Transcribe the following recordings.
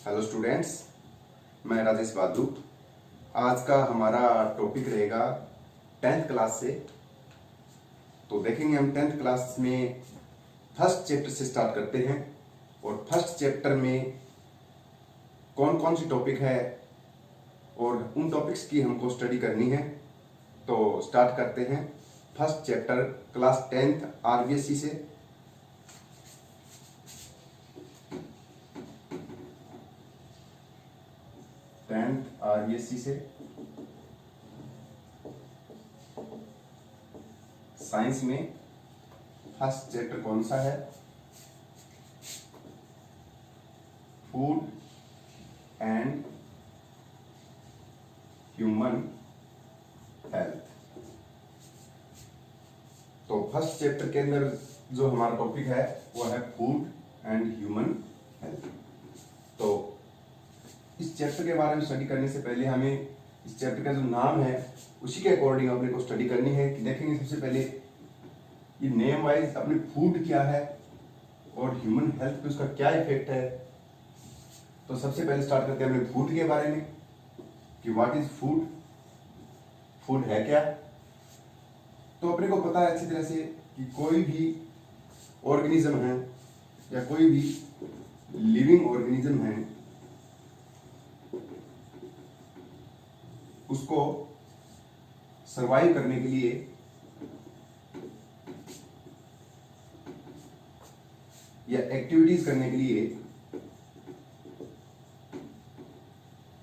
Hello students, मैं राजेश बादू। आज का हमारा टॉपिक रहेगा 10th क्लास से। तो देखेंगे हम 10th क्लास में फर्स्ट चैप्टर से स्टार्ट करते हैं और फर्स्ट चैप्टर में कौन कौन सी टॉपिक है और उन टॉपिक्स की हमको स्टडी करनी है। तो स्टार्ट करते हैं first chapter class 10th RBSC से। आरबीएससी से साइंस में फर्स्ट चैप्टर कौन सा है? Food and human health. तो फर्स्ट चैप्टर के अंदर जो हमारा टॉपिक है वो है फूड एंड ह्यूमन हेल्थ। तो इस चैप्टर के बारे में स्टडी करने से पहले हमें इस चैप्टर का जो नाम है उसी के अकॉर्डिंग अपने को स्टडी करनी है। कि देखेंगे सबसे पहले ये नेम वाइज अपने फूड क्या है और ह्यूमन हेल्थ पे उसका क्या इफेक्ट है। तो सबसे पहले स्टार्ट करते हैं अपने फूड के बारे में कि व्हाट इज फूड, फूड है क्या। तो अपने को पता है अच्छी तरह से कि कोई भी ऑर्गेनिज्म है या कोई भी लिविंग ऑर्गेनिज्म है उसको सरवाइव करने के लिए या एक्टिविटीज करने के लिए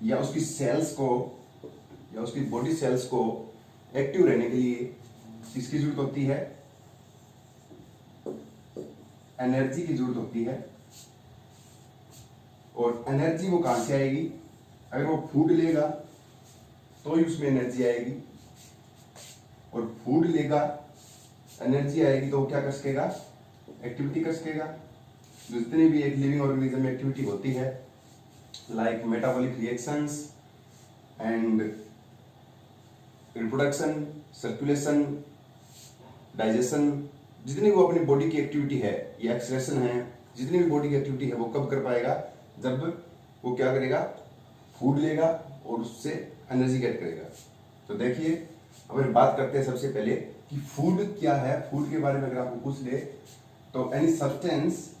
या उसकी सेल्स को या उसकी बॉडी सेल्स को एक्टिव रहने के लिए किसकी जरूरत होती है? एनर्जी की जरूरत होती है। और एनर्जी वो कहां से आएगी? अगर वो फूड लेगा तो ही उसमें एनर्जी आएगी, और फूड लेगा एनर्जी आएगी तो वो क्या कर सकेगा? एक्टिविटी कर सकेगा। जितनी भी एक लिविंग ऑर्गेनिज्म में एक्टिविटी होती है like metabolic reactions and reproduction, circulation, digestion, जितनी वो अपनी बॉडी की एक्टिविटी है या एक्सक्रेशन है, जितनी भी बॉडी की एक्टिविटी है वो कब कर पाएगा? जब वो क्या करेगा? फूड लेगा और उससे एनर्जी गेट करेगा। तो देखिए अब बात करते हैं सबसे पहले कि फूड क्या है। फूड के बारे में अगर आपको पूछ ले तो any substance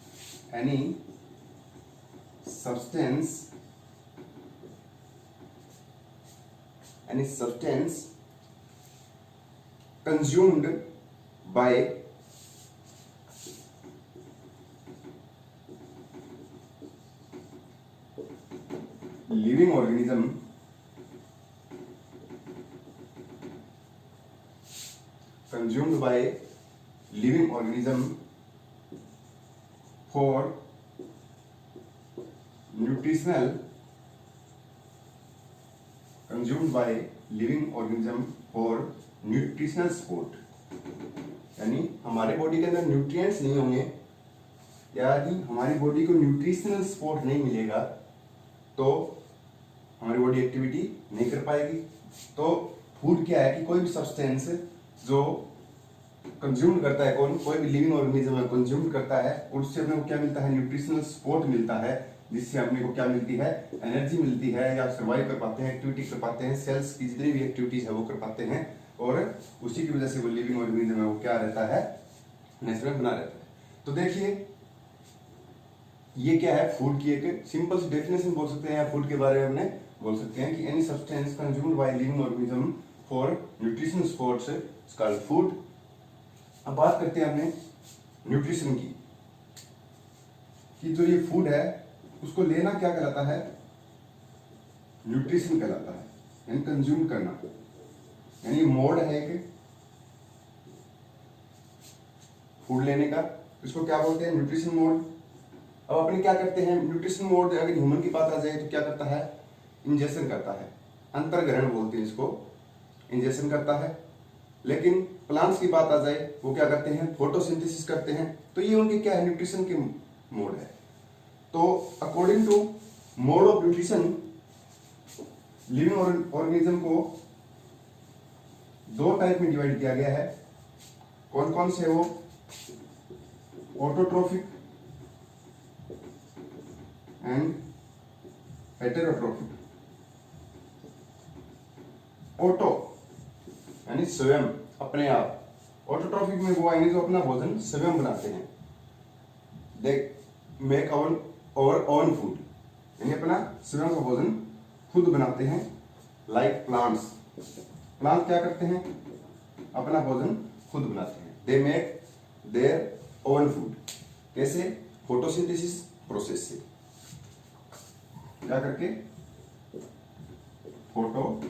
consumed by living organism for nutritional support। यानी हमारे बॉडी के अंदर न्यूट्रिएंट्स नहीं होंगे, यानी हमारी बॉडी को न्यूट्रिशनल सपोर्ट नहीं मिलेगा तो हमारी बॉडी एक्टिविटी नहीं कर पाएगी। तो फूड क्या है कि कोई भी सब्सटेंस जो कंज्यूम करता है, कोई भी लिविंग ऑर्गेनिज्म कंज्यूम करता है और उससे अपने को क्या मिलता है? न्यूट्रिशनल सपोर्ट मिलता है, जिससे अपने को क्या मिलती है? एनर्जी मिलती है, या सर्वाइव कर पाते हैं, एक्टिविटी कर पाते हैं, सेल्स की जितनी भी एक्टिविटीज है वो कर पाते हैं, और उसी की वजह से वो लिविंग ऑर्गेनिज्म है वो क्या रहता है? नेचुरल बना रहता है। तो देखिए ये क्या है? फूड की एक सिंपल सी डेफिनेशन बोल सकते हैं, फूड के बारे में हमने बोल सकते हैं कि any substance consumed by living organism for nutrition supports is called food. अब बात करते हैं हमने न्यूट्रिशन की कि जो ये फूड है उसको लेना क्या कहलाता है? न्यूट्रिशन कहलाता है, यानी कंज्यूम करना। यानी मोड है एक फूड लेने का, इसको क्या बोलते हैं? Nutrition mode. अब अपने क्या करते हैं? न्यूट्रिशन मोड अगर ह्यूमन की बात आ जाए तो क्या करता है? इंजेक्शन करता है, अंतर्ग्रहण बोलते हैं इसको, इंजेक्शन करता है। लेकिन प्लांट्स की बात आ जाए वो क्या करते हैं? फोटोसिंथेसिस करते हैं। तो ये उनके क्या है? न्यूट्रिशन के मोड है। तो according to mode of nutrition living organism को दो टाइप में डिवाइड किया गया है। कौन कौन से? वो ऑटोट्रोफिक एंड हेटेरोट्रोफिक। ऑटो यानी स्वयं, अपने आप। ऑटोट्रोफिक में वो आएंगे जो अपना भोजन स्वयं बनाते हैं। दे मेक और ओन फूड, यानी अपना स्वयं का भोजन खुद बनाते हैं। लाइक प्लांट्स, प्लांट क्या करते हैं, अपना भोजन खुद बनाते हैं। They make their own food, कैसे, फोटोसिंथेसिस प्रोसेस से, क्या करके, फोटोसिंथेसिस।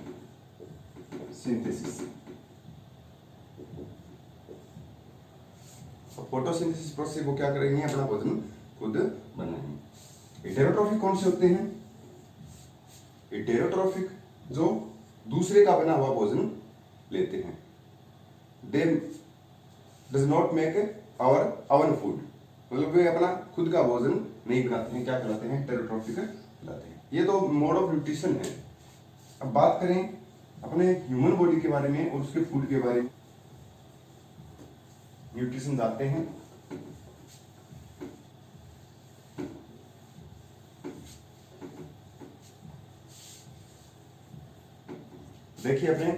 फोटोसिंथेसिस प्रोसेस वो क्या करेंगे, अपना भोजन खुद बनाएंगे। हेटेरोट्रोफिक कौन से होते हैं, हेटेरोट्रोफिक जो दूसरे का बना हुआ भोजन लेते हैं। They does not make our food, मतलब वे अपना खुद का भोजन नहीं बनाते हैं, क्या कहलाते हैं, हेटेरोट्रोफिक कहलाते हैं। ये तो मोड ऑफ न्यूट्रिशन है। अब बात करें अपने ह्यूमन बॉडी के बारे में और उसके फूड के बारे में। न्यूट्रिशन जानते हैं, देखिए अपने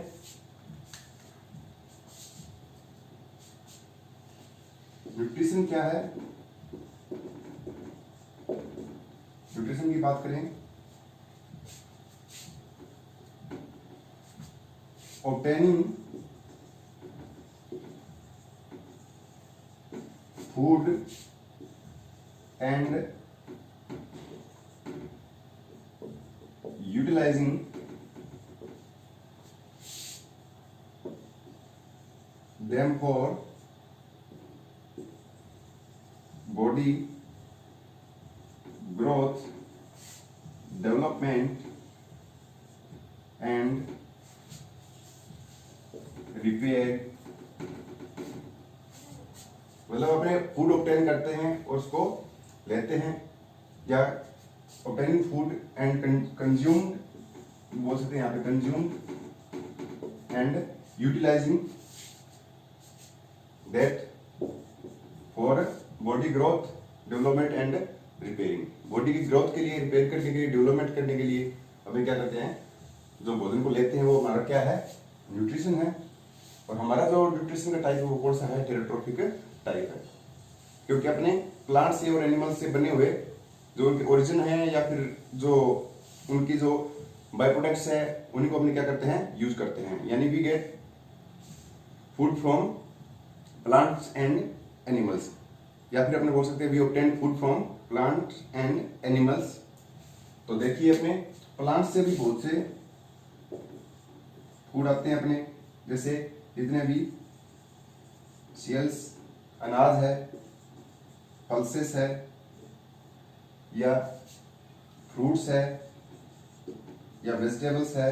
न्यूट्रिशन क्या है। न्यूट्रिशन की बात करें, obtaining food and utilizing them for body growth, development and repair, मतलब अपने फूड ऑब्टेन करते हैं और उसको लेते हैं, या ऑब्टेनिंग फूड एंड कंज्यूम्ड, बोल सकते हैं यहाँ पे consumed and utilising that for body growth, development and repairing. Body की ग्रोथ के लिए, रिपेयर करने के लिए, डेवलपमेंट करने के लिए अभी क्या करते हैं, जो भोजन को लेते हैं वो हमारा क्या है, न्यूट्रिशन है। और हमारा जो न्यूट्रिशन का टाइप है वो कौन सा है, हेटेरोट्रोफिक टाइप है, क्योंकि अपने प्लांट से और एनिमल से बने हुए जो उनके ओरिजिन है या फिर जो उनकी जो बाय प्रोडक्ट्स है उन्हीं को अपने क्या करते हैं, यूज करते हैं। यानी we get food from plants and animals, या फिर अपने बोल सकते हैं we obtain food from plants and animals. तो देखिए अपने प्लांट से भी बहुत से फूड आते हैं अपने, जैसे जितने भी सीरियल्स, अनाज है, पल्सेस है, या फ्रूट्स है, या वेजिटेबल्स है,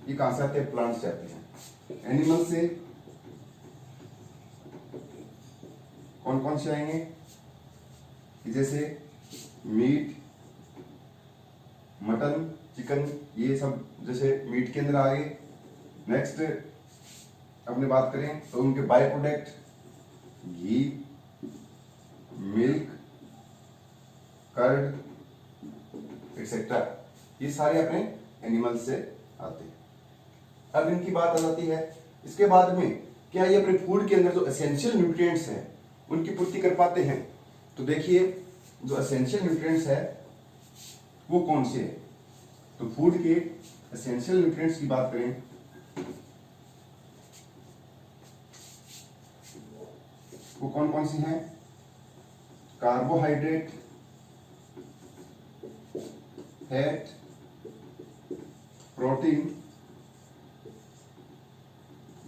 ये कहां से आते हैं, प्लांट्स से आते हैं। एनिमल से कौन कौन से आएंगे, जैसे मीट, मटन, चिकन, ये सब जैसे मीट के अंदर आ गए। नेक्स्ट अपने बात करें तो उनके by product, ghee, milk, curd etcetera, ये सारे अपने एनिमल से आते हैं। अब इनकी बात आ जाती है इसके बाद में, क्या ये अपने फूड के अंदर जो एसेंशियल न्यूट्रिएंट्स हैं उनकी पूर्ति कर पाते हैं। तो देखिए जो एसेंशियल न्यूट्रिएंट्स है वो कौन से है, तो फूड के एसेंशियल न्यूट्रिएंट्स की बात करें वो कौन कौन सी हैं, carbohydrate, fat, protein,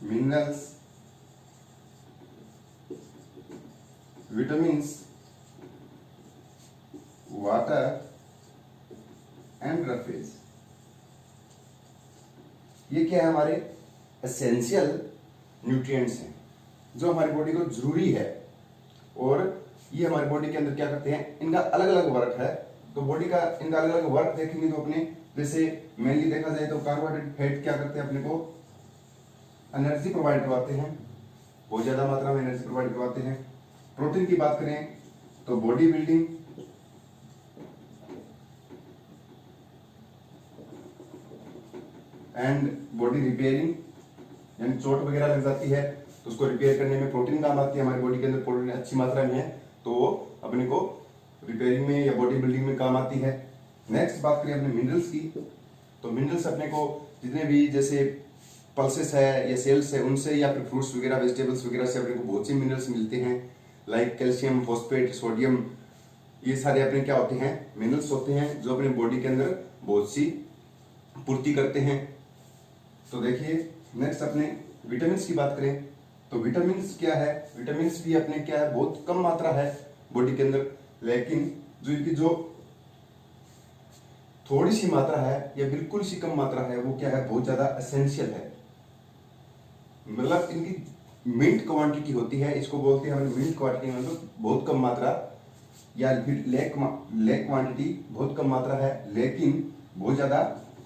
minerals, vitamins, water and roughage. ये क्या है, हमारे एसेंशियल न्यूट्रिएंट्स हैं जो हमारी बॉडी को जरूरी है। और ये हमारी बॉडी के अंदर क्या करते हैं, इनका अलग अलग वर्क है। तो बॉडी का इनका अलग अलग वर्क देखेंगे तो अपने, जैसे मेनली देखा जाए तो कार्बोहाइड्रेट, फैट क्या करते हैं, अपने को एनर्जी प्रोवाइड करवाते हैं, बहुत ज्यादा मात्रा में एनर्जी प्रोवाइड करवाते हैं। प्रोटीन की बात करें तो body building, and body repairing, यानी चोट वगैरह लग जाती है तो उसको रिपेयर करने में प्रोटीन काम आती है। हमारी बॉडी के अंदर प्रोटीन अच्छी मात्रा में है तो वो अपने को रिपेयरिंग में या बॉडी बिल्डिंग में काम आती है। नेक्स्ट बात करें अपने मिनरल्स की, तो मिनरल्स अपने को जितने भी जैसे पल्सेस है या सेल्स है उनसे, या फिर फ्रूट्स वगैरह वेजिटेबल्स वगैरह से अपने को बहुत सी मिनरल्स मिलते हैं, लाइक कैल्शियम, फॉस्फेट, सोडियम, ये सारे अपने क्या होते हैं, मिनरल्स होते हैं जो अपने बॉडी के अंदर बहुत सी पूर्ति करते हैं। तो देखिए नेक्स्ट अपने विटामिन की बात करें तो विटामिन क्या है, विटामिन भी अपने क्या है, बहुत कम मात्रा है बॉडी के अंदर, लेकिन जो इनकी जो थोड़ी सी मात्रा है या बिल्कुल सी कम मात्रा है वो क्या है, बहुत ज्यादा एसेंशियल है। मतलब इनकी मिंट क्वांटिटी होती है, इसको बोलते हैं हमें मिंट क्वांटिटी, मतलब बहुत कम मात्रा, या फिर लेक क्वांटिटी, बहुत कम मात्रा है लेकिन बहुत ज्यादा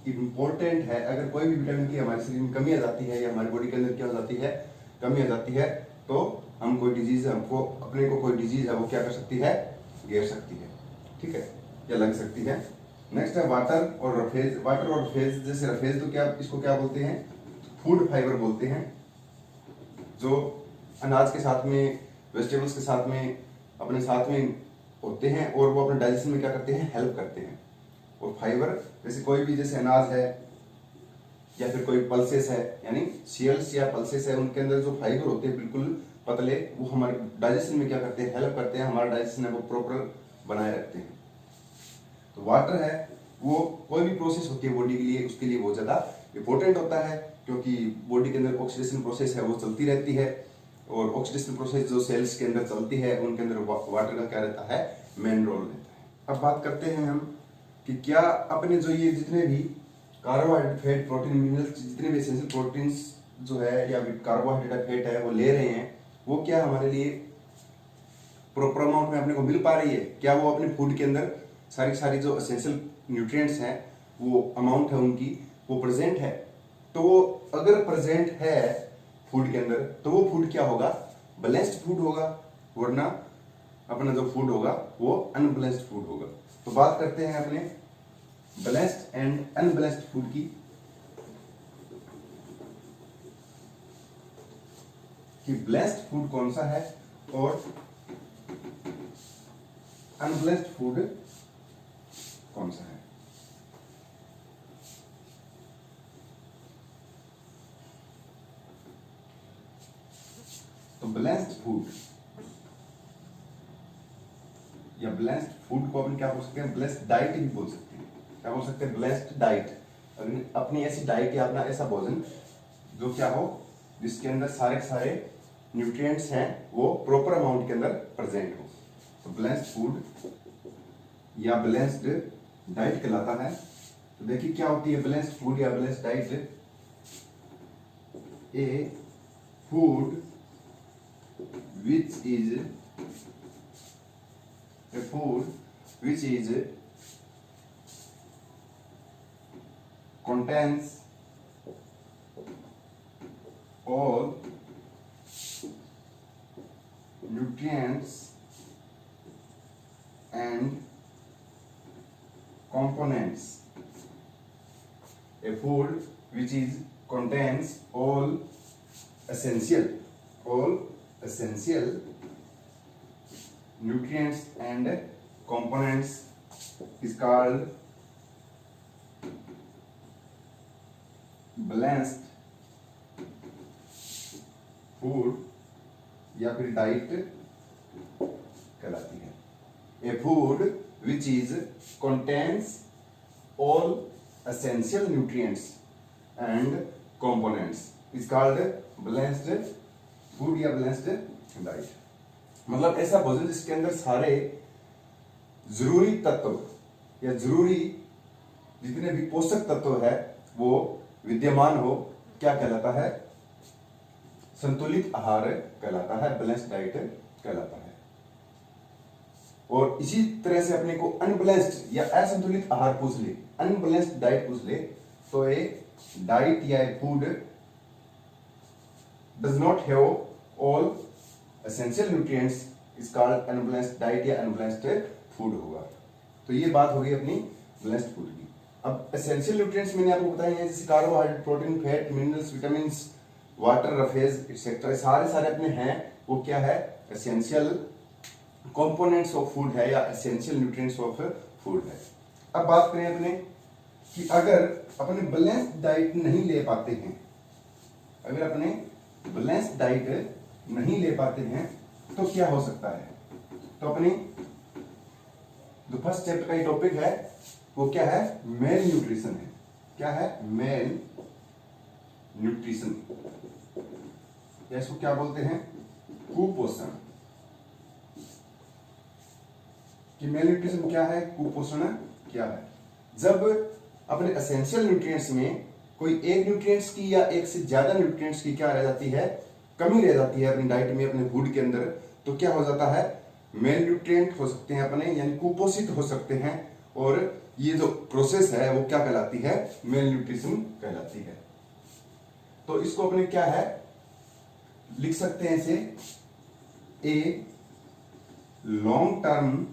इंपॉर्टेंट है। अगर कोई भी विटामिन की हमारे शरीर में कमी आ जाती है या हमारी बॉडी के अंदर क्या हो जाती है, कमी आ जाती है, तो हम कोई डिजीज, हमको अपने को कोई डिजीज है वो क्या कर सकती है, घेर सकती है, ठीक है, या लग सकती है। नेक्स्ट है वाटर और रफेज। वाटर और रफेज, जैसे रफेज तो क्या, इसको क्या बोलते हैं, फूड फाइबर बोलते हैं, जो अनाज के साथ में, वेजिटेबल्स के साथ में, अपने साथ में होते हैं और वो अपने डाइजेशन में क्या करते हैं, हेल्प करते हैं। और फाइबर जैसे कोई भी जैसे अनाज है या फिर कोई पल्सेस है, यानी सील्स या पल्सेस है, उनके अंदर जो फाइबर होते हैं बिल्कुल पतले, वो हमारे डाइजेशन में क्या करते हैं, हेल्प करते हैं, हमारा डाइजेशन है वो प्रॉपर बनाए रखते हैं। तो वाटर है वो कोई भी प्रोसेस होती है बॉडी के लिए, उसके लिए बहुत ज्यादा इंपॉर्टेंट होता है, क्योंकि बॉडी के अंदर ऑक्सीडेशन प्रोसेस है वो चलती रहती है, और ऑक्सीडेशन प्रोसेस जो सेल्स के अंदर चलती है उनके अंदर वाटर का क्या रहता है, मेन रोल रहता है। अब बात करते हैं हम कि क्या अपने जो ये जितने भी कार्बोहाइड्रेट, फैट, प्रोटीन, मिनरल्स, जितने भी एसेंशियल प्रोटीन्स जो है या कार्बोहाइड्रेट, फैट है वो ले रहे हैं, वो क्या हमारे लिए प्रॉपर अमाउंट में अपने को मिल पा रही है, क्या वो अपने फूड के अंदर सारी जो एसेंशियल न्यूट्रिएंट्स हैं वो अमाउंट है उनकी वो प्रेजेंट है। तो वो अगर प्रेजेंट है फूड के अंदर तो वो फूड क्या होगा, बैलेंस्ड फूड होगा, वरना अपना जो फूड होगा वो अनबैलेंस्ड फूड होगा। तो बात करते हैं अपने बैलेंस्ड एंड अनबैलेंस्ड फूड की, कि बैलेंस्ड फूड कौन सा है और अनबैलेंस्ड फूड कौन सा है। तो बैलेंस्ड फूड या बैलेंस्ड फूड को अपन क्या बोल सकते हैं, बैलेंस्ड डाइट भी बोल सकते हैं। क्या बोल सकते हैं, बैलेंस्ड डाइट, अपनी ऐसी डाइट या अपना ऐसा भोजन जो क्या हो, जिसके अंदर सारे न्यूट्रिएंट्स हैं वो प्रॉपर अमाउंट के अंदर प्रेजेंट हो। तो बैलेंस्ड फूड या बैलेंस्ड डाइट कहलाता है। तो देखिए क्या होती है बैलेंस्ड फूड या balanced diet, A food which is a food which is contains all nutrients and components, a food which is contains all essential nutrients and components is called balanced food या फिर diet कहलाती है। A food which is contains all essential nutrients and components is called balanced food या balanced diet. मतलब ऐसा भोजन जिसके अंदर सारे जरूरी तत्व या जरूरी जितने भी पोषक तत्व है वो विद्यमान हो, क्या कहलाता है, संतुलित आहार कहलाता है, बैलेंस्ड डाइट कहलाता है। और इसी तरह से अपने को अनबैलेंस्ड या असंतुलित आहार पूछ ले, अनबैलेंस्ड डाइट पूछ ले, तो ये डाइट या food does not have all essential nutrients is called unbalanced diet या unbalanced food होगा। तो ये बात होगी अपनी बैलेंस्ड फूड की। अब एसेंशियल न्यूट्रिएंट्स मैंने आपको बताए हैं, जैसे carbohydrate, protein, fat, minerals, vitamins, water, roughage etcetera, सारे सारे अपने हैं। वो क्या है? एसेंशियल कंपोनेंट्स ऑफ फूड है या एसेंशियल न्यूट्रिएंट्स ऑफ फूड है। अब बात करें अपने कि अगर अपने बैलेंस डाइट नहीं ले पाते हैं, अगर अपने बैलेंस डाइट नहीं ले पाते हैं तो क्या हो सकता है? तो अपने जो फर्स्ट चैप्टर का ये टॉपिक है वो क्या है? मेल न्यूट्रिशन है। क्या है? मेल न्यूट्रिशन, या इसको क्या बोलते हैं? कुपोषण। कि मेल न्यूट्रिशन क्या है, कुपोषण क्या है? जब अपने एसेंशियल न्यूट्रिएंट्स में कोई एक न्यूट्रिएंट्स की या एक से ज्यादा न्यूट्रिएंट्स की क्या रह जाती है? कमी रह जाती है अपनी डाइट में, अपने फूड के अंदर, तो क्या हो जाता है? मेल न्यूट्रिएंट हो सकते हैं अपने, यानी कुपोषित हो सकते हैं। और ये जो प्रोसेस है वो क्या कहलाती है? मेल न्यूट्रिशन कहलाती है। तो इसको अपने क्या है लिख सकते हैं इसे? A long term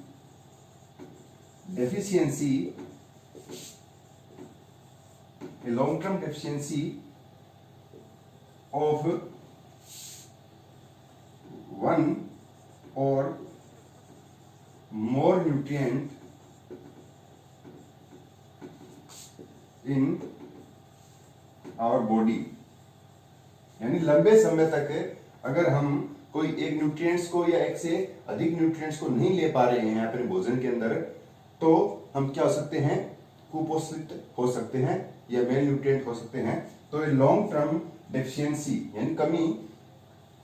deficiency, a long term deficiency of one or more nutrient in our body। यानी लंबे समय तक अगर हम कोई एक न्यूट्रिएंट्स को या एक से अधिक न्यूट्रिएंट्स को नहीं ले पा रहे हैं अपने भोजन के अंदर, तो हम क्या हो सकते हैं? कुपोषित हो सकते हैं या मेल न्यूट्रिएंट हो सकते हैं। तो ये लॉन्ग टर्म डेफिशिएंसी यानी कमी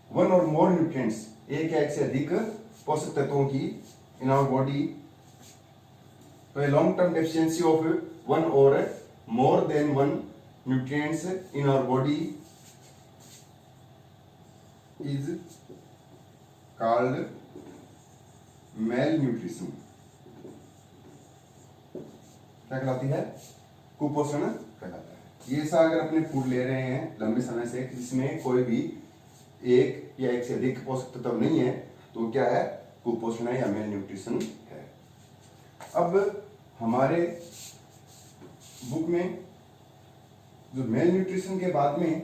वन और मोर न्यूट्रिएंट्स, एक या एक से अधिक पोषक तत्वों की इन आवर बॉडी। तो ये long term deficiency of one और more than one nutrients in our body is called malnutrition. क्या कहलाती है? कुपोषण कहलाता है। ये ऐसा अगर अपने फूड ले रहे हैं लंबे समय से जिसमें कोई भी एक या एक से अधिक पोषक तत्व नहीं है, तो क्या है? कुपोषण है या मेल न्यूट्रिशन है। अब हमारे बुक में जो मेल न्यूट्रिशन के बाद में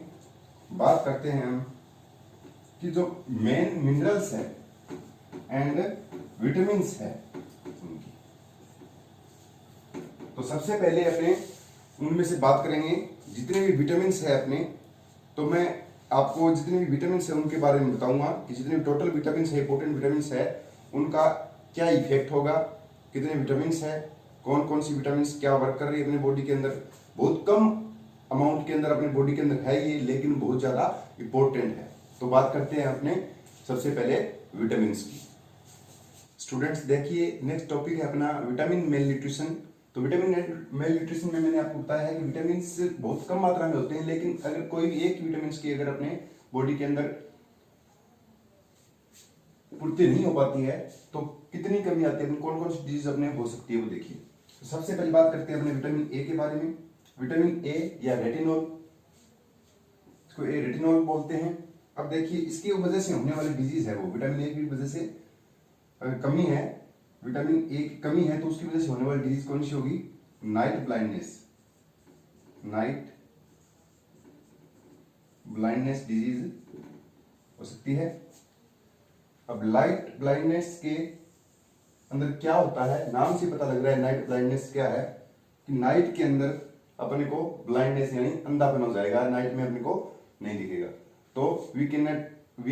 बात करते हैं हम कि जो मेन मिनरल्स है एंड विटामिन्स है उनकी। तो सबसे पहले अपने उनमें से बात करेंगे जितने भी विटामिन्स है अपने। तो मैं आपको जितने भी विटामिन्स है उनके बारे में बताऊंगा कि जितने भी टोटल विटामिन्स है, इंपॉर्टेंट विटामिन्स है, उनका क्या इफेक्ट होगा, कितने विटामिन्स है, कौन कौन सी विटामिन्स क्या वर्क कर रही है अपने बॉडी के अंदर। बहुत कम अमाउंट के अंदर अपने बॉडी के अंदर है ये, लेकिन बहुत ज्यादा इंपॉर्टेंट है। तो बात करते हैं अपने सबसे पहले विटामिन्स की। स्टूडेंट्स देखिए, नेक्स्ट टॉपिक है अपना विटामिन मेल न्यूट्रिशन। तो विटामिन मेल न्यूट्रिशन में मैंने आपको बताया है कि विटामिन बहुत कम मात्रा में होते हैं, लेकिन अगर कोई भी एक विटामिन की अगर अपने बॉडी के अंदर पूर्ति नहीं हो पाती है तो कितनी कमी आती है, कौन कौन सी डिजीज अपने हो सकती है वो देखिए। तो सबसे पहले बात करते हैं अपने विटामिन ए के बारे में। विटामिन ए या रेटिनॉल, इसको ए रेटिनॉल बोलते हैं। अब देखिए इसकी वजह से होने वाली डिजीज है वो, विटामिन ए की वजह से अगर कमी है, विटामिन ए की कमी है, तो उसकी वजह से होने वाली डिजीज कौन सी होगी? Night blindness, night blindness disease हो सकती है। अब लाइट ब्लाइंडनेस के अंदर क्या होता है, नाम से पता लग रहा है नाइट ब्लाइंडनेस क्या है, कि नाइट के अंदर अपने को ब्लाइंडनेस यानी अंधापन हो जाएगा, नाइट में अपने को नहीं दिखेगा। तो we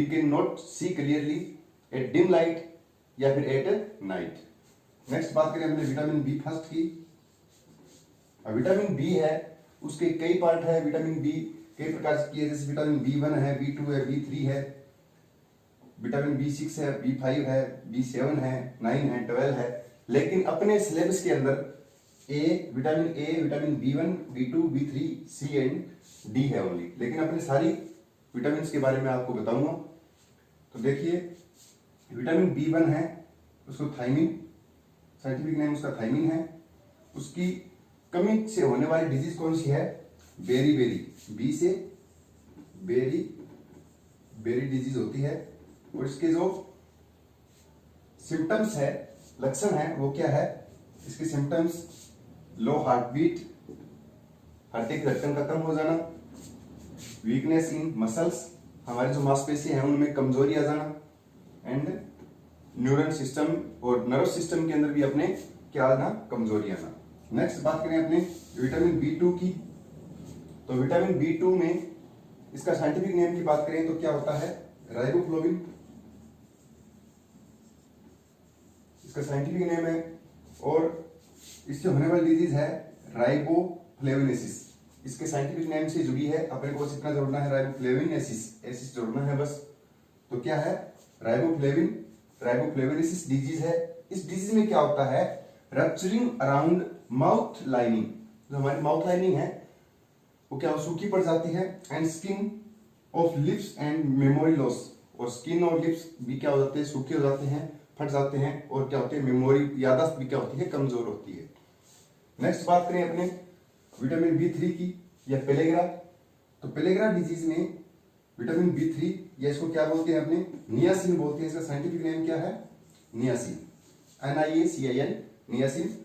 can not see clearly at dim light या फिर एट नाइट। नेक्स्ट बात करें हमने विटामिन बी फर्स्ट की। विटामिन बी है, उसके कई पार्ट है। विटामिन बी कई प्रकार की है, जैसे विटामिन बी1 है, बी2 है, बी3 है, विटामिन बी6 है, बी5 है, बी7 है, 9 है, 12 है। लेकिन अपने सिलेबस के अंदर विटामिन बी1, बी2, बी3, सी एंड डी है ओनली। लेकिन अपने सारी विटामिन के बारे में आपको बताऊंगा। तो देखिए विटामिन बी1 है, उसको थायमिन, साइंटिफिक नेम उसका थायमिन है। उसकी कमी से होने वाली डिजीज कौन सी है? बेरी बेरी, बी से बेरी बेरी डिजीज होती है। और इसके जो सिम्टम्स है, लक्षण है, वो क्या है? इसके सिम्टम्स लो हार्ट बीट, हार्ट की धड़कन का कम हो जाना, वीकनेस इन मसल्स, हमारी जो मांसपेशी है उनमें कमजोरी आ जाना, एंड न्यूरल सिस्टम और नर्व सिस्टम के अंदर भी अपने क्या आना, कमजोरी आना। नेक्स्ट बात करें अपने विटामिन B2 की, तो विटामिन B2 में इसका साइंटिफिक नेम की बात करें तो क्या होता है, राइबोफ्लोविन, इसका साइंटिफिक नेम है। और इससे होने वाली डिजीज है राइबोफ्लेविनेसिस, इसके साइंटिफिक नेम से जुड़ी है, अपने को इतना जोड़ना है, राइबोफ्लेविनेसिस, एसिस जोड़ना है बस। तो क्या है, राइबोफ्लेविनेसिस डिजीज है। इस डिजीज में क्या होता है, रप्चरिंग अराउंड माउथ लाइनिंग, जो हमारी माउथ लाइनिंग है वो क्या सूखी पड़ जाती है, and skin of lips and memory loss, और स्किन और लिप्स भी क्या हो जाते हैं, सूखे हो जाते हैं, फट जाते हैं, और क्या होते हैं, मेमोरी याददाश्त भी क्या होती है, कमजोर होती है। नेक्स्ट बात करें अपने विटामिन B3 की या पेलेग्रा, तो पेलेग्रा डिजीज में विटामिन B3 या इसको क्या बोलते हैं अपने, नियासिन बोलते हैं, इसका साइंटिफिक नेम क्या है, नियासिन, NIACIN, नियासिन।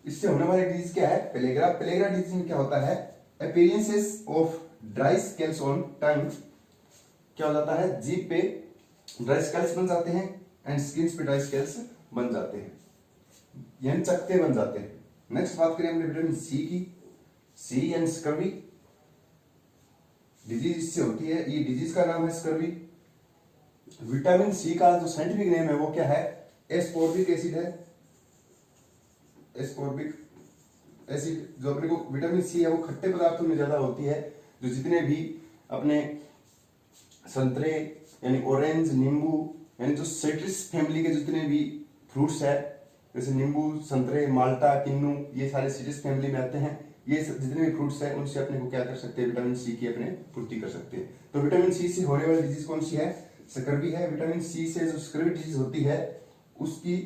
इससे होने वाली डिजीज क्या है, पेलेग्रा। पेलेग्रा डिजीज में क्या होता है, appearances of dry scales on टंग, क्या हो जाता है, जीभ पे ड्राई स्केल्स बन जाते हैं, एंड स्किन पे ड्राई स्केल्स बन जाते हैं, यानी चकते बन जाते हैं। नेक्स्ट बात करें हमने विटामिन C की, सी एंड स्कर्वी डिजीज इससे होती है, ये डिजीज का नाम है स्कर्वी। विटामिन C का जो साइंटिफिक नेम है वो क्या है, एस्कॉर्बिक एसिड है, एस्कॉर्बिक एसिड। जो अपने को विटामिन C है वो खट्टे पदार्थों में ज्यादा होती है, जो जितने भी अपने संतरे यानी ऑरेंज, नींबू, यानी जो सिट्रस फैमिली के जितने भी फ्रूट्स है, जैसे नींबू, संतरे, माल्टा, किन्नू, ये सारे सिट्रस फैमिली में आते हैं। ये जितने भी फ्रूट्स है उनसे अपने को क्या कर सकते हैं, विटामिन C की अपने पूर्ति कर सकते हैं। तो विटामिन C से होने वाली डिजीज कौन सी है, स्कर्वी है। विटामिन C से जो स्कर्वी डिजीज होती है उसकी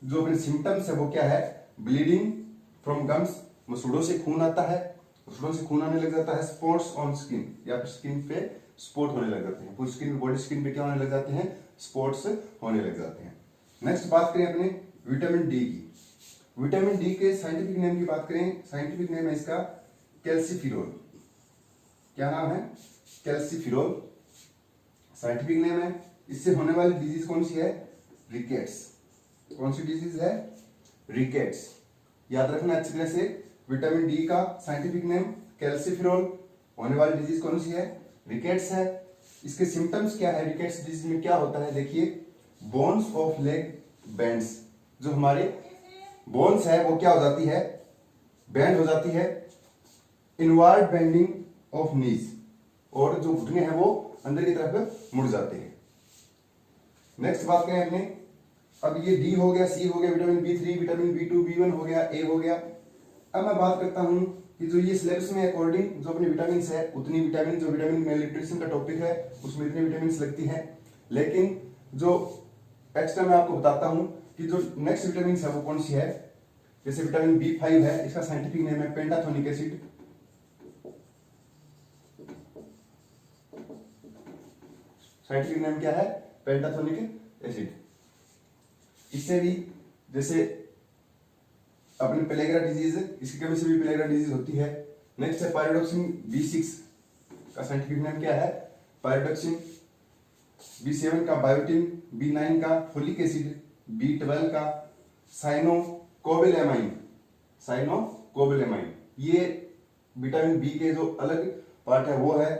जो अपने सिम्टम्स है वो क्या है, ब्लीडिंग फ्रॉम गम्स, मसूड़ों से खून आता है, मसूड़ों से खून आने लग जाता है, स्पॉट्स ऑन स्किन, या फिर स्किन पे स्पॉट होने लग जाते हैं, पूरी स्किन, बॉडी स्किन पे क्या होने लग जाते हैं, स्पॉट्स होने लग जाते हैं। नेक्स्ट बात करें अपने विटामिन D की, विटामिन D के साइंटिफिक नेम की बात करें, साइंटिफिक नेम है इसका कैल्सीफिरोल। क्या नाम है, कैल्सीफिरोल साइंटिफिक नेम है। इससे होने वाली डिजीज कौन सी है, रिकेट्स। कौन सी डिजीज है, रिकेट्स। याद रखना अच्छी तरह से, विटामिन D का साइंटिफिक नेम कैल्सीफिरोल, होने वाली डिजीज कौन सी है, रिकेट्स है। इसके सिम्टम्स क्या है, रिकेट्स डिजीज में क्या होता है, देखिए, बोन्स ऑफ लेग बेंड्स, जो हमारे बोन्स है वो क्या हो जाती है, बेंड हो जाती है, इनवर्ड बेंडिंग ऑफ नीज, और जो घुटने हैं वो अंदर की तरफ मुड़ जाते हैं। नेक्स्ट बात करें अपने, अब ये D हो गया, C हो गया, vitamin B3, vitamin B2, B1 हो गया, A हो गया। अब मैं बात करता हूं कि जो ये सिलेबस में अकॉर्डिंग जो अपनी विटामिन है उतनी विटामिन, जो विटामिन मेल न्यूट्रिशन का टॉपिक है उसमें इतनी विटामिन लगती है, लेकिन जो एक्स्ट्रा मैं आपको बताता हूं कि जो नेक्स्ट विटामिन है वो कौन सी है। जैसे विटामिन B5 है, इसका साइंटिफिक नेम है पेंटाथोनिक एसिड, साइंटिफिक नेम क्या है, पेंटाथोनिक एसिड। इससे भी जैसे अपने पेलेग्रा डिजीज, इसकी कमी से भी पेलेग्रा डिजीज होती है। नेक्स्ट है पायरोडॉक्सिन B6 का साइंटिफिक नेम क्या है, पायरोडॉक्सिन। B7 का बायोटिन, B9 का फोलिक एसिड, B12 का साइनोकोबालेमाइन, साइनोकोबालेमाइन। ये विटामिन B के जो अलग पार्ट है वो है,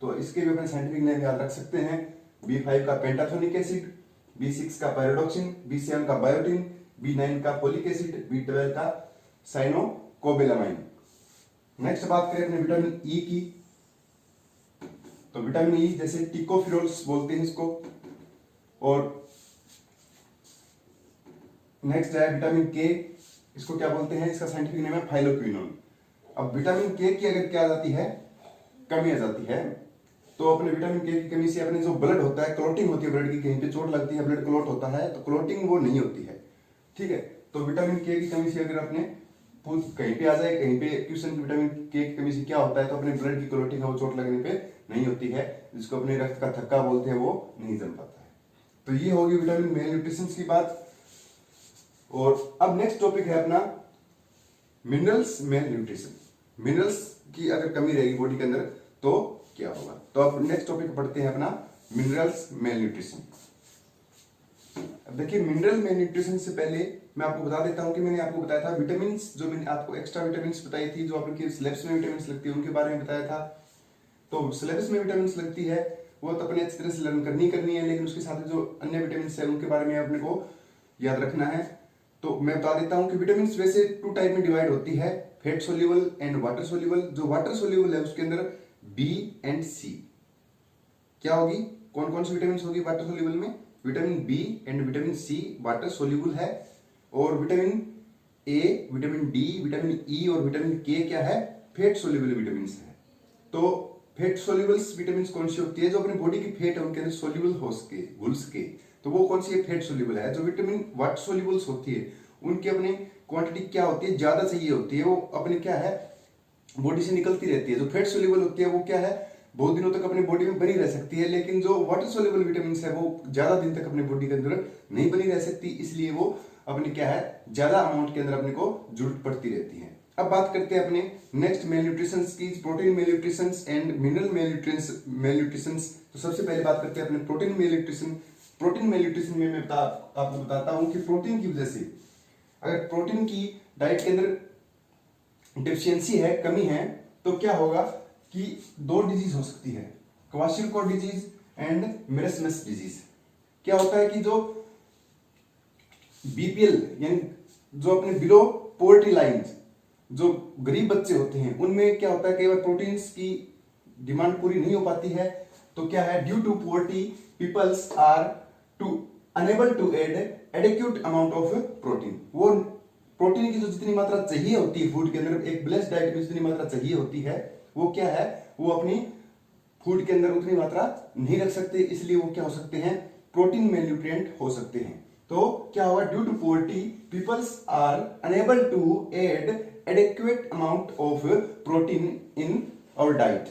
तो इसके भी अपने साइंटिफिक नेम याद रख सकते हैं। B5 का पेंटाथोनिक एसिड, B6 का पायरोडॉक्सिन, B7 का बायोटिन, B9 का फोलिक एसिड, B12 का साइनोकोबालेमाइन। नेक्स्ट बात करें अपने विटामिन E की, तो विटामिन E जैसे टिकोफिरोल्स बोलते हैं इसको। और नेक्स्ट है विटामिन K, इसको क्या बोलते हैं, इसका साइंटिफिक नेम है फाइलोक्विनोन। अब विटामिन K की अगर क्या आ जाती है, कमी आ जाती है, तो अपने विटामिन K की कमी से अपने जो ब्लड होता है, क्लोटिंग होती है ब्लड की, कहीं पे चोट लगती है ब्लड क्लोट होता है, तो क्लोटिंग वो नहीं होती है, ठीक है। तो विटामिन K की कमी से अगर अपने कहीं पे आ जाए, कहीं पे क्वेश्चन विटामिन K की कमी से क्या होता है, तो अपने ब्लड की क्लोटिंग है वो चोट लगने पे नहीं होती है, जिसको अपने रक्त का थक्का बोलते हैं, वो नहीं जम पाता है। तो ये होगी विटामिन मेल न्यूट्रिशन की बात। और अब नेक्स्ट टॉपिक है अपना मिनरल्स मेल न्यूट्रिशन। मिनरल्स की अगर कमी रहेगी बॉडी के अंदर तो क्या होगा। तो अब नेक्स्ट टॉपिक पढ़ते हैं अपना मिनरल्स मेल न्यूट्रिशन। अब देखिए मिनरल मेल न्यूट्रिशन से पहले मैं आपको बता देता हूं कि मैंने आपको बताया था विटामिन, जो मैंने आपको एक्स्ट्रा विटामिन बताई थी, जो आपके सिलेबस में विटामिन लगती है उनके बारे में बताया था। तो सिलेबस में विटामिन लगती है वो तो अपने अच्छी तरह से लर्न करनी है, लेकिन उसके साथ जो अन्य विटामिन है उनके बारे में अपने को याद रखना है। तो मैं बता देता हूं कि विटामिन वैसे 2 टाइप में डिवाइड होती है, fat soluble and water soluble. जो वाटर सोल्यूबल है उसके अंदर बी एंड सी क्या होगी, कौन कौन सी विटामिन होगी वाटर सोल्यूबल में, vitamin B and vitamin C water soluble है। और vitamin A, vitamin D, vitamin E और विटामिन के क्या है, फैट सोल्यूबल विटामिन है। तो फैट सोल्यूबल विटामिन कौन सी होती है, जो अपनी बॉडी की फैट है उनके अंदर सोल्यूबल हो सके, घुल सके, तो वो कौन सी है, फैट सोल्यूबल है। जो विटामिन वाटर सोल्यूबल्स होती है उनकी अपनी क्वांटिटी क्या होती है, ज्यादा चाहिए होती है, वो अपने क्या है बॉडी से निकलती रहती है। जो फैट सोल्यूबल होती है वो क्या है बहुत दिनों तक अपनी बॉडी में बनी रह सकती है, लेकिन जो वाटर सोल्यूबल विटामिन है वो ज्यादा दिन तक अपनी बॉडी के अंदर नहीं बनी रह सकती, इसलिए वो अपनी क्या है ज्यादा अमाउंट के अंदर अपने को जरूरत पड़ती रहती है। अब बात करते हैं अपने नेक्स्ट मेल न्यूट्रिशन की, protein mail nutrition and mineral mail nutrition. तो सबसे पहले बात करते हैं अपने protein mail nutrition. Protein mail nutrition में मैं आपको बताता हूं कि प्रोटीन की वजह से अगर प्रोटीन की डाइट के अंदर डिफिशियंसी है, कमी है, तो क्या होगा कि 2 डिजीज हो सकती है, क्वाशियोकोर डिजीज एंड मेरस्मस डिजीज। क्या होता है कि जो बीपीएल यानी जो अपने बिलो पोवर्टी लाइन जो गरीब बच्चे होते हैं उनमें क्या होता है कई बार प्रोटीन्स की डिमांड पूरी नहीं हो पाती है, तो क्या है due to poverty peoples are to unable to add adequate amount of protein. वो प्रोटीन की जो जितनी मात्रा चाहिए होती है फूड के अंदर, एक ब्लेस्ड डाइट में जितनी मात्रा चाहिए होती है वो क्या है वो अपनी फूड के अंदर उतनी मात्रा नहीं रख सकते, इसलिए वो क्या हो सकते हैं प्रोटीन मेल न्यूट्रिएंट हो सकते हैं। तो क्या होगा due to poverty peoples are unable to add adequate amount of protein in our diet.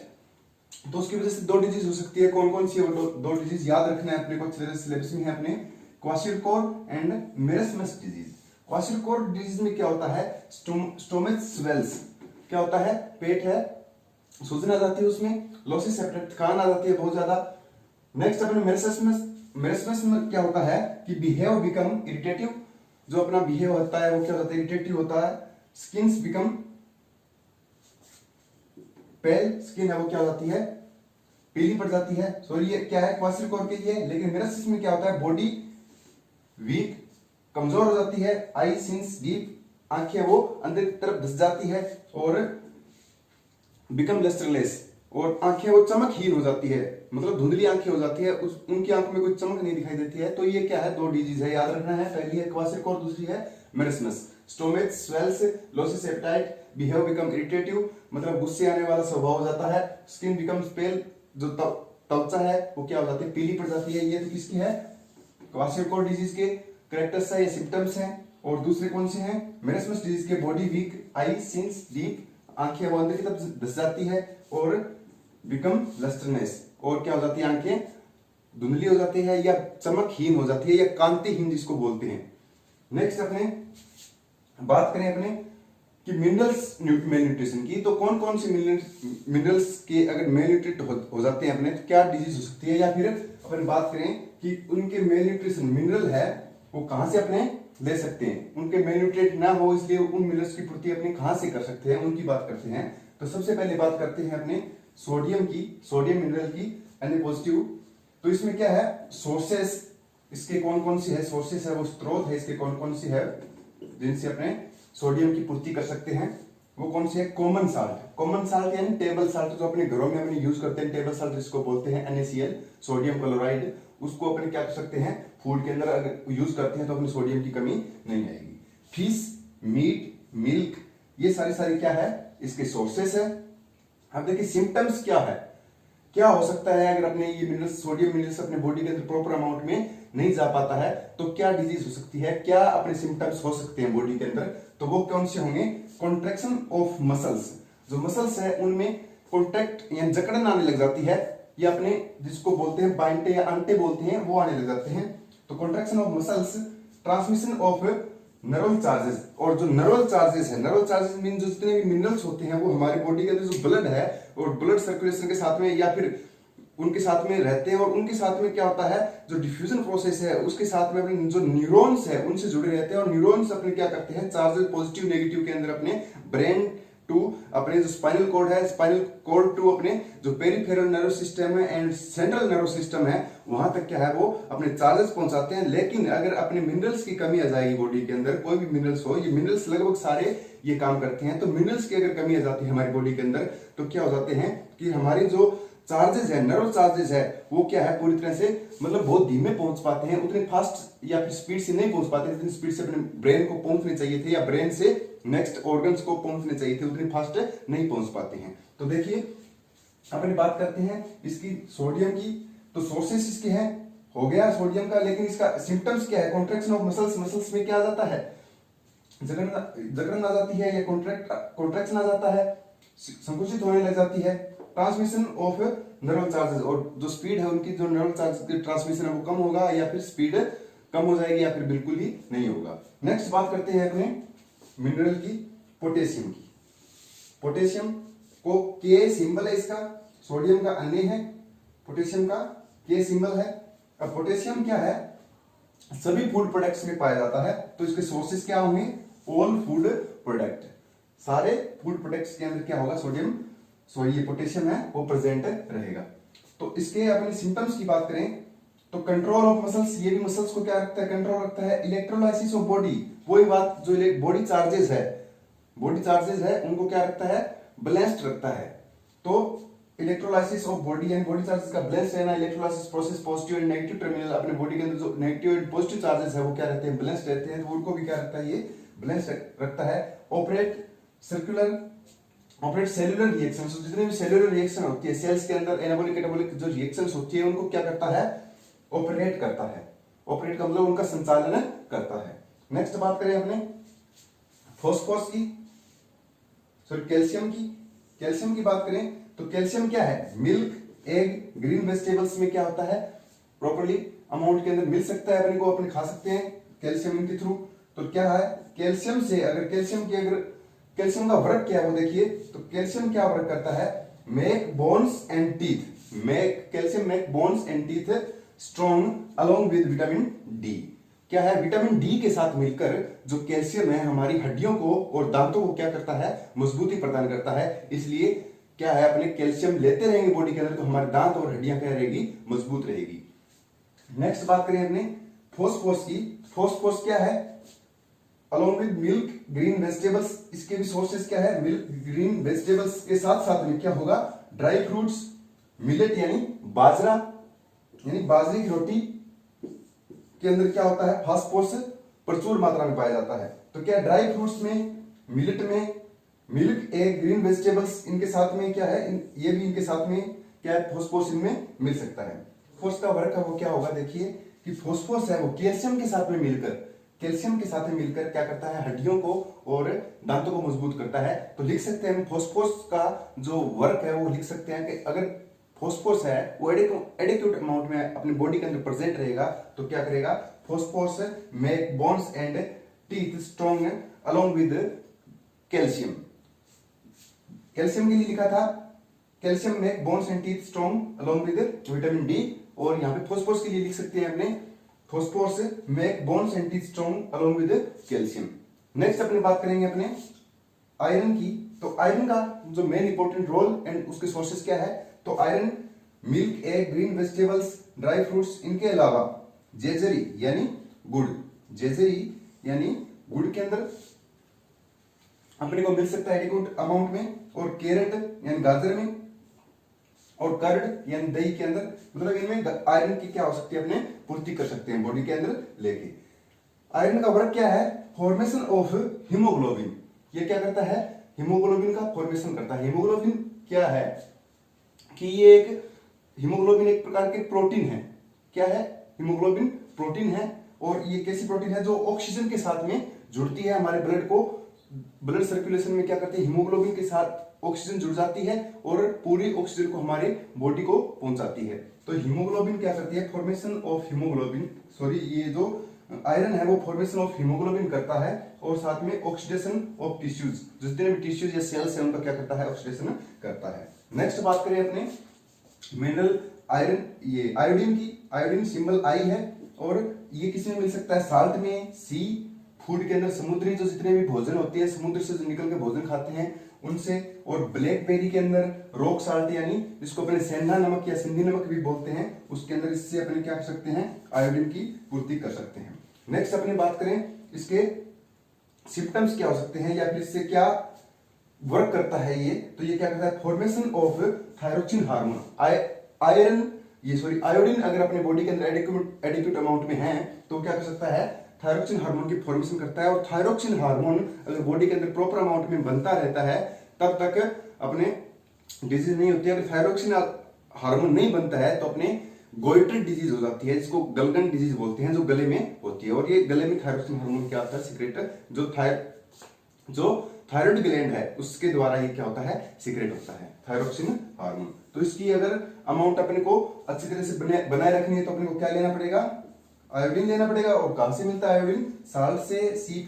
तो उसकी वजह से 2 डिजीज हो सकती है, कौन कौन सी है 2 डिजीज याद रखना है अपने को, सिलेबस में है अपने, क्वाशियोकोर एंड मेरस्मस डिजीज। क्वाशियोकोर डिजीज में क्या होता है स्टोमच स्वेल्स, क्या होता है पेट है सूजन आ जाती है, उसमें लॉसिस थकान आ जाती है बहुत ज्यादा। नेक्स्ट अपने मेरस्मस में क्या होता है कि बिहेव बिकम इरिटेटिव, जो अपना बिहेव होता है वो क्या होता है इरिटेटिव होता है। स्किन्स बिकम पेल, स्किन है वो क्या हो जाती है पीली पड़ जाती है। सॉरी ये क्या है क्वाशियोकोर के लिए, लेकिन मेरस्मस में क्या होता है बॉडी वीक कमजोर हो जाती है, आई सिंस डीप, आंखें वो अंदर की तरफ धस जाती है, और बिकम लस्टरलेस, और आंखें वो चमकहीन हो जाती है, मतलब धुंधली आंखें हो जाती है, उनकी आंखों में कोई चमक नहीं दिखाई देती है। तो ये क्या है 2 डिजीज है, याद रखना है, पहली है क्वाशियोकोर, दूसरी है marasmus. Stomach swells, loses appetite, behave become irritative, मतलब गुस्से आने वाला स्वभाव हो जाता है। स्किन बिकम्स पेल, जो त्वचा है वो क्या हो जाती है पीली पड़ जाती है। ये तो किसकी है क्वाशियोकोर डिजीज के कैरेक्टर्स है, ये सिम्टम्स हैं। और दूसरे कौन से हैं मेरस्मस डिजीज के, बॉडी वीक, आई सिंस डीप, आंखें वो अंदर की तरफ धस जाती है, और बिकम लस्टरनेस, और क्या हो जाती है आंखें धुंधली हो जाती है या चमकहीन हो जाती है या कांतिहीन जिसको बोलते हैं। नेक्स्ट अपने बात करें अपने कि मिनरल्स मेल न्यूट्रिशन की, तो कौन कौन से मिनरल्स के अगर मेल न्यूट्रिएंट हो जाते हैं अपने तो क्या डिजीज हो सकती है, या फिर अपन बात करें कि उनके मेल न्यूट्रिशन मिनरल है वो कहां से अपने ले सकते हैं, उनके मेल न्यूट्रिएंट ना हो इसलिए उन मिनरल्स की पूर्ति अपने कहां से कर सकते हैं, उनकी बात करते हैं। तो सबसे पहले बात करते हैं अपने सोडियम की, सोडियम मिनरल की Na पॉजिटिव। तो इसमें क्या है सोर्सेस, इसके कौन कौन सी है सोर्सेस है, वो स्रोत है इसके कौन कौन सी है जिनसे अपने सोडियम की पूर्ति कर सकते हैं, वो कौन सी है कॉमन साल्ट यानी टेबल साल्ट, जो अपने घरों में अपने यूज करते हैं, टेबल साल्ट जिसको बोलते हैं NaCl, सोडियम क्लोराइड, उसको अपने क्या कर सकते हैं फूड के अंदर अगर यूज करते हैं तो अपने सोडियम की कमी नहीं आएगी। फिश, मीट, मिल्क, ये सारी क्या है इसके सोर्सेस है। अब देखिए सिम्टम्स क्या हो सकता है अगर अपने ये मिनरल्स सोडियम मिनरल्स अपने बॉडी के अंदर प्रॉपर अमाउंट में नहीं जा पाता है तो क्या डिजीज हो सकती है, क्या अपने सिम्टम्स हो सकते हैं बॉडी के अंदर, तो वो कौन से होंगे कॉन्ट्रैक्शन ऑफ मसल्स, जो मसल्स है उनमें कॉन्ट्रैक्ट या जकड़न आने लग जाती है, या अपने जिसको बोलते हैं बाइंटे या अंटे बोलते हैं वो आने लग जाते हैं। तो contraction of muscles, transmission of nerval charges, और जो नर्वल चार्जेस है, नर्वल चार्जेस मीन जो जितने भी मिनरल्स होते हैं वो हमारे बॉडी के अंदर जो ब्लड है और ब्लड सर्कुलेशन के साथ में या फिर उनके साथ में रहते हैं, और उनके साथ में क्या होता है जो डिफ्यूजन प्रोसेस है उसके साथ में अपने जो न्यूरॉन्स है उनसे जुड़े रहते हैं, और न्यूरॉन्स अपने क्या करते हैं चार्जेस पॉजिटिव नेगेटिव के अंदर अपने ब्रेन टू अपने जो स्पाइनल कॉर्ड है, स्पाइनल कॉर्ड टू अपने जो पेरिफेरल नर्व सिस्टम है एंड सेंट्रल नर्व सिस्टम है, वहां तक क्या है वो अपने चार्जेस पहुंचाते हैं। लेकिन अगर अपने मिनरल्स की कमी आ जाएगी बॉडी के अंदर, कोई भी मिनरल्स हो, ये मिनरल्स लगभग सारे ये काम करते हैं, तो मिनरल्स की अगर कमी आ जाती है हमारी बॉडी के अंदर तो क्या हो जाते हैं कि हमारी जो चार्जेस है, नर्व चार्जेस है, वो क्या है पूरी तरह से मतलब बहुत धीमे पहुंच पाते हैं, उतने फास्ट या फिर स्पीड से नहीं पहुंच पाते जितनी स्पीड से अपने ब्रेन को पहुंचने चाहिए थे या ब्रेन से नेक्स्ट ऑर्गन्स को पहुंचने चाहिए थे, उतनी फास्ट नहीं पहुंच पाते हैं। तो देखिए अपन बात करते हैं इसकी सोडियम की, तो सोर्सेस इसके हैं, हो गया सोडियम का, लेकिन इसका सिम्टम्स क्या है, कॉन्ट्रैक्शन ऑफ मसल्स, मसल्स में क्या आ जाता है, जकड़न आ जाती है या कॉन्ट्रैक्शन आ जाता है, संकुचित होने लग जाती है, ट्रांसमिशन ऑफ नर्वल चार्जेस, और जो स्पीड है उनकी जो नर्वल चार्ज की ट्रांसमिशन है वो कम होगा या फिर स्पीड कम हो जाएगी या फिर बिल्कुल ही नहीं होगा। नेक्स्ट बात करते हैं अपने मिनरल की, पोटेशियम की। पोटेशियम को के सिंबल है इसका, सोडियम का अन्य है, पोटेशियम का के सिंबल है। अब पोटेशियम क्या है, सभी फूड प्रोडक्ट्स में पाया जाता है, तो इसके सोर्सेस क्या होंगे, ऑल फूड प्रोडक्ट, सारे फूड प्रोडक्ट्स के अंदर क्या होगा, सोडियम ये पोटेशियम है वो प्रेजेंट रहेगा। तो इसके अपने सिम्टम्स की बात करें तो कंट्रोल ऑफ मसल्स, ये भी मसल्स को क्या रखता है, कंट्रोल रखता है। इलेक्ट्रोलाइसिस ऑफ बॉडी, वही बात जो बॉडी चार्जेस है, बॉडी चार्जेस है उनको क्या रखता है, बैलेंस्ड रखता है। तो electrolysis of body and body charges का बैलेंस रहना, electrolysis process positive and negative terminal, अपने बॉडी के अंदर जो नेगेटिव एंड पॉजिटिव चार्जेस है वो क्या रहते हैं, बैलेंस रहते हैं, तो उनको भी क्या रखता है, ये बैलेंस रखता है। ऑपरेट सेलुलर रिएक्शन, जितने भी सेलुलर रिएक्शन होती है सेल्स के अंदर, एनाबॉलिक कैटाबॉलिक जो रिएक्शंस होती है उनको क्या करता है, ऑपरेट करता है। ऑपरेट का मतलब उनका संचालन करता है। नेक्स्ट बात करें अपने फॉस्फोरस की, सॉरी कैल्शियम की। कैल्शियम की बात करें तो कैल्शियम क्या है, मिल्क, एग, ग्रीन वेजिटेबल्स में क्या होता है, प्रॉपर्ली अमाउंट के अंदर मिल सकता है, अपने को अपने खा सकते हैं कैल्शियम इनके थ्रू। तो क्या है, कैल्शियम से अगर कैल्शियम का वर्क क्या है वो देखिए, तो कैल्शियम क्या वर्क करता है, make bones and teeth, calcium make bones and teeth strong along with vitamin D. क्या है, विटामिन डी के साथ मिलकर जो कैल्शियम है हमारी हड्डियों को और दांतों को क्या करता है, मजबूती प्रदान करता है। इसलिए क्या है, अपने कैल्शियम लेते रहेंगे बॉडी के अंदर तो हमारे दांत और हड्डियां क्या रहेगी, मजबूत रहेगी। नेक्स्ट बात करें अपने फॉस्फोरस की। फॉस्फोरस क्या है, along with milk, green vegetables, इसके भी सोर्सेस क्या है, मिल्क, ग्रीन वेजिटेबल्स के साथ साथ में क्या होगा, ड्राई फ्रूट्स, मिलेट यानी बाजरा, यानी बाजरे की रोटी के अंदर क्या होता है, फास्फोरस प्रचुर मात्रा में पाया जाता है। तो क्या ड्राई फ्रूट्स में, मिलेट में, मिल्क, एग, ग्रीन वेजिटेबल्स, इनके साथ में क्या है, ये भी इनके साथ में क्या है, फास्फोरस इनमें मिल सकता है। फास्फोरस का वर्क है वो क्या होगा, देखिए कि फास्फोरस है वो कैल्शियम के साथ में मिलकर क्या करता है, हड्डियों को और दांतों को मजबूत करता है। तो लिख सकते हैं फास्फोरस का जो वर्क है वो लिख सकते हैं कि अगर फास्फोरस है वो एडिक्वेट अमाउंट में अपनी बॉडी के अंदर प्रेजेंट रहेगा तो क्या करेगा, phosphorus make bones and teeth strong along with calcium. Calcium के लिए लिखा था calcium make bones and teeth strong along with vitamin D, और यहाँ पे फास्फोरस के लिए लिख सकते हैं अपने phosphorus make bones and teeth strong along with calcium. Next अपने बात करेंगे अपने आयरन की। तो आयरन का जो मेन इंपॉर्टेंट रोल एंड उसके सोर्सेस क्या है, तो iron milk, egg, green vegetables, dry fruits, इनके अलावा जेजरी यानी गुड़, जेजरी यानी गुड़ के अंदर अपने को मिल सकता है एडिक्वेट अमाउंट में, और कैरेट यानी गाजर में, और कर्ड यानी दही के अंदर, मतलब इनमें आयरन की क्या हो सकती है, अपने पूर्ति कर सकते हैं बॉडी के अंदर लेके। आयरन का वर्क क्या है, फॉर्मेशन ऑफ हीमोग्लोबिन, ये क्या करता है, हीमोग्लोबिन का फॉर्मेशन करता है। हीमोग्लोबिन क्या है कि ये एक हीमोग्लोबिन एक प्रकार के प्रोटीन है। क्या है, हीमोग्लोबिन प्रोटीन है, और ये कैसी प्रोटीन है जो ऑक्सीजन के साथ में जुड़ती है, हमारे ब्लड को, ब्लड सर्कुलेशन में क्या करती है, हीमोग्लोबिन के साथ ऑक्सीजन जुड़ जाती है और पूरी ऑक्सीजन को हमारे बॉडी को पहुंचाती है। तो हीमोग्लोबिन क्या करती है, फॉर्मेशन ऑफ हीमोग्लोबिन, सॉरी ये जो आयरन है वो फॉर्मेशन ऑफ हीमोग्लोबिन करता है और साथ में ऑक्सीडेशन ऑफ टिश्यूज, जितने भी टिश्यूज या सेल्स हैं उनका क्या करता है, ऑक्सीडेशन करता है। नेक्स्ट बात करें अपने मिनरल आयरन, ये आयोडीन की, आयोडीन सिंबल आई है और ये किसी में मिल सकता है, साल्ट में, सी फूड के अंदर, समुद्री जो जितने भी भोजन होते हैं, समुद्र से जो निकल के भोजन खाते हैं उनसे, और ब्लैकबेरी के अंदर रॉक साल्ट यानी जिसको अपने सेंधा नमक या सिंधी नमक भी बोलते हैं, उसके अंदर इससे अपने क्या कर सकते हैं, आयोडीन की पूर्ति कर सकते हैं। नेक्स्ट अपनी बात करें इसके सिम्टम्स क्या हो सकते हैं या फिर इससे क्या वर्क करता है ये, तो ये क्या करता है, formation of thyroxine hormone. Iodine अगर अपने बॉडी के अंदर एडिक्वेट अमाउंट में है तो क्या कर सकता है, थायरोक्सिन हार्मोन की फॉर्मेशन करता है। और थायरोक्सिन हार्मोन अगर बॉडी के अंदर प्रॉपर अमाउंट में बनता रहता है तब तक अपने डिजीज नहीं होती है। अगर थायरोक्सिन हार्मोन नहीं बनता है तो अपने गोइटर डिजीज हो जाती है, जिसको गलगन डिजीज बोलते हैं, जो गले में होती है। और ये गले में थायरोक्सिन हार्मोन क्या होता है, सीक्रेट, जो थायराइड ग्लैंड है उसके द्वारा ये क्या होता है, सीक्रेट होता है थायरोक्सिन हार्मोन। तो इसकी अगर अमाउंट अपने को अच्छी तरह से बनाए रखनी है तो अपने को क्या लेना पड़ेगा, आयोडीन लेना पड़ेगा। और कहां से मिलता है आयोडीन, साल्ट से, सी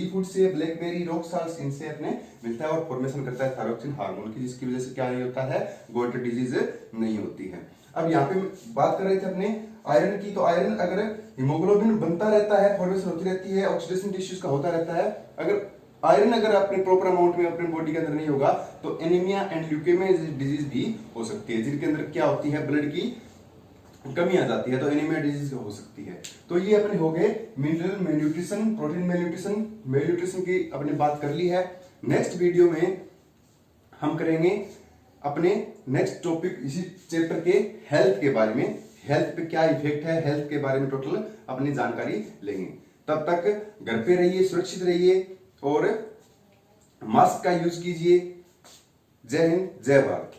फूड से, ब्लैकबेरी, रॉक साल्ट, इनसे अपने मिलता है और फॉर्मेशन करता है थायरोक्सिन हार्मोन की, जिसकी वजह से क्या नहीं होता है, गोइटर डिजीज नहीं होती है। अब यहाँ पे बात कर रहे थे अपने आयरन की, तो आयरन अगर हीमोग्लोबिन बनता रहता है, फॉर्मेशन होती रहती है, ऑक्सीडेशन टिश्यूज का होता रहता है, अगर आयरन अगर अपने प्रॉपर अमाउंट में अपने बॉडी के अंदर नहीं होगा तो एनीमिया एंड ल्यूकेमिया डिजीज भी हो सकती है, जिनके अंदर क्या होती है, ब्लड की कमी आ जाती है, तो एनीमिया डिजीज हो सकती है। तो ये अपने हो गए मिनरल मेलन्यूट्रिशन, प्रोटीन मेलन्यूट्रिशन, मेलन्यूट्रिशन की अपने बात कर ली है। नेक्स्ट वीडियो में हम करेंगे अपने नेक्स्ट टॉपिक इसी चैप्टर के हेल्थ के बारे में, हेल्थ पे क्या इफेक्ट है, हेल्थ के बारे में टोटल अपनी जानकारी लेंगे। तब तक घर पे रहिए, सुरक्षित रहिए और मास्क का यूज कीजिए। जय हिंद, जय भारत।